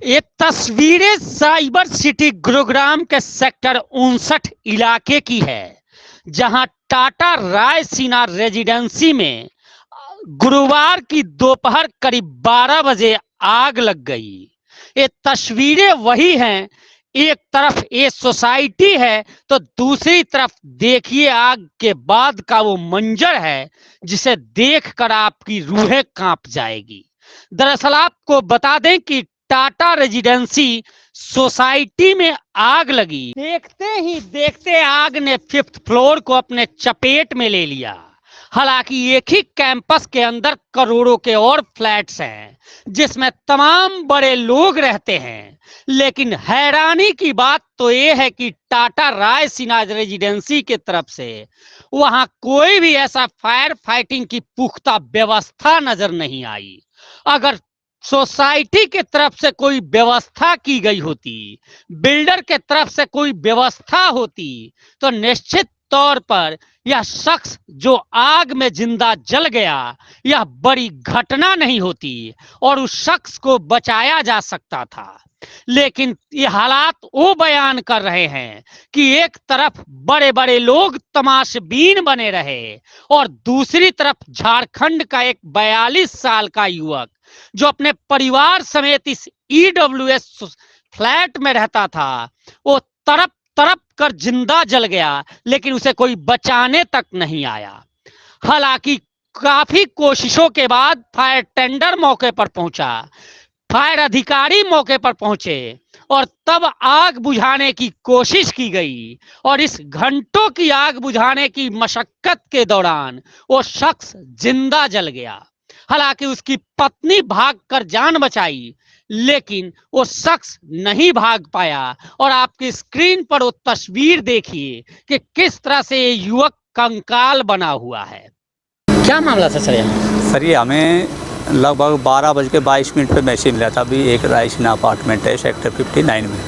ये तस्वीरें cyber city Gurugram के सेक्टर 59 इलाके की है, जहां टाटा रायसीना रेजिडेंसी में गुरुवार की दोपहर करीब 12 बजे आग लग गई। ये तस्वीरें वही हैं, एक तरफ ये सोसाइटी है तो दूसरी तरफ देखिए आग के बाद का वो मंजर है जिसे देखकर आपकी रूहें कांप जाएगी। दरअसल आपको बता दें कि टाटा रेजिडेंसी सोसाइटी में आग लगी। देखते ही देखते आग ने 5th फ्लोर को अपने चपेट में ले लिया। हालांकि एक ही कैंपस के अंदर करोड़ों के और फ्लैट्स हैं जिसमें तमाम बड़े लोग रहते हैं, लेकिन हैरानी की बात तो यह है कि टाटा रायसीना रेजिडेंसी की तरफ से वहां कोई भी ऐसा फायर फाइटिंग की पुख्ता व्यवस्था नजर नहीं आई। अगर सोसाइटी के तरफ से कोई व्यवस्था की गई होती, बिल्डर के तरफ से कोई व्यवस्था होती, तो निश्चित तौर पर यह शख्स जो आग में जिंदा जल गया, यह बड़ी घटना नहीं होती और उस शख्स को बचाया जा सकता था। लेकिन ये हालात वो बयान कर रहे हैं कि एक तरफ बड़े बड़े लोग तमाशबीन बने रहे और दूसरी तरफ झारखंड का एक 42 साल का युवक जो अपने परिवार समेत इस ईडब्ल्यूएस फ्लैट में रहता था, वो तरफ तरफ कर जिंदा जल गया, लेकिन उसे कोई बचाने तक नहीं आया। हालांकि काफी कोशिशों के बाद फायर टेंडर मौके पर पहुंचा, फायर अधिकारी मौके पर पहुंचे और तब आग बुझाने की कोशिश की गई और इस घंटों की आग बुझाने की मशक्कत के दौरान वो शख्स जिंदा जल गया। हालांकि उसकी पत्नी भागकर जान बचाई, लेकिन वो शख्स नहीं भाग पाया और आपकी स्क्रीन पर वो तस्वीर देखिए कि किस तरह से ये युवक कंकाल बना हुआ है। क्या मामला था सर? सर ये हमें लगभग 12:22 पे मैसेज मिला था। अभी एक रायसीना अपार्टमेंट है सेक्टर 59 में,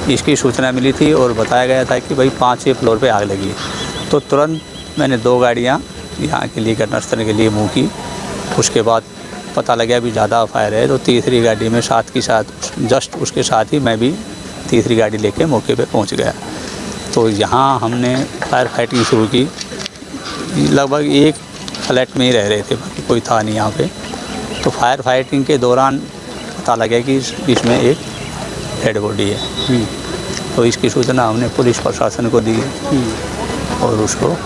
इसकी सूचना मिली थी और बताया गया था कि भाई 5वें फ्लोर पे आग लगी है। तो तुरंत मैंने 2 गाड़ियाँ यहाँ के लिए घटनास्थल के लिए मूव की। उसके बाद पता लगा भी ज़्यादा फायर है, तो तीसरी गाड़ी में साथ के साथ जस्ट उसके साथ ही मैं भी तीसरी गाड़ी लेके मौके पे पहुँच गया। तो यहाँ हमने फायर फाइटिंग शुरू की। लगभग एक फ्लैट में ही रह रहे थे, बाकी कोई था नहीं यहाँ पे। तो फायर फाइटिंग के दौरान पता लगा कि इसमें एक डेड बॉडी है। तो इसकी सूचना हमने पुलिस प्रशासन को दी और उसको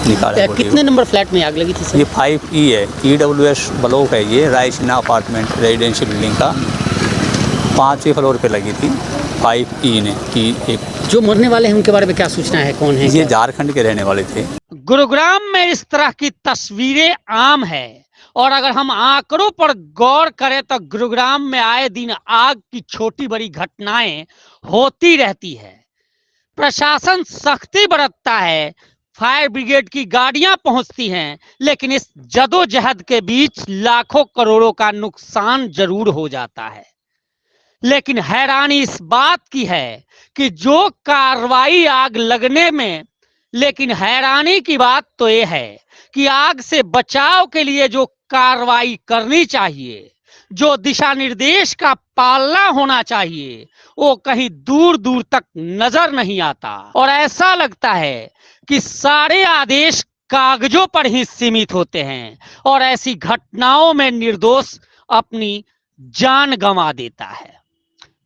निकाला। कितने नंबर फ्लैट में आग लगी थी सर? ये 5E है, ईडब्ल्यूएस ब्लॉक है ये, रायसीना अपार्टमेंट रेजिडेंशियल बिल्डिंग का 5वें फ्लोर पे लगी थी 5E ने। कि एक जो मरने वाले हैं उनके बारे में क्या सूचना है, कौन है? ये झारखंड के रहने वाले थे। गुरुग्राम में इस तरह की तस्वीरें आम है और अगर हम आंकड़ों पर गौर करें तो गुरुग्राम में आए दिन आग की छोटी बड़ी घटनाएं होती रहती है। प्रशासन सख्ती बरतता है, फायर ब्रिगेड की गाड़ियां पहुंचती हैं, लेकिन इस जदोजहद के बीच लाखों करोड़ों का नुकसान जरूर हो जाता है। लेकिन हैरानी इस बात की है कि जो कार्रवाई आग लगने में, लेकिन हैरानी की बात तो यह है कि आग से बचाव के लिए जो कार्रवाई करनी चाहिए, जो दिशा निर्देश का पालना होना चाहिए, वो कहीं दूर दूर तक नजर नहीं आता और ऐसा लगता है कि सारे आदेश कागजों पर ही सीमित होते हैं और ऐसी घटनाओं में निर्दोष अपनी जान गंवा देता है।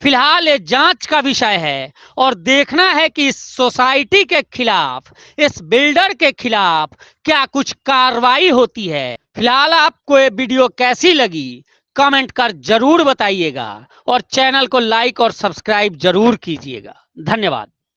फिलहाल ये जांच का विषय है और देखना है कि इस सोसाइटी के खिलाफ, इस बिल्डर के खिलाफ क्या कुछ कार्रवाई होती है। फिलहाल आपको ये वीडियो कैसी लगी कमेंट कर जरूर बताइएगा और चैनल को लाइक और सब्सक्राइब जरूर कीजिएगा। धन्यवाद।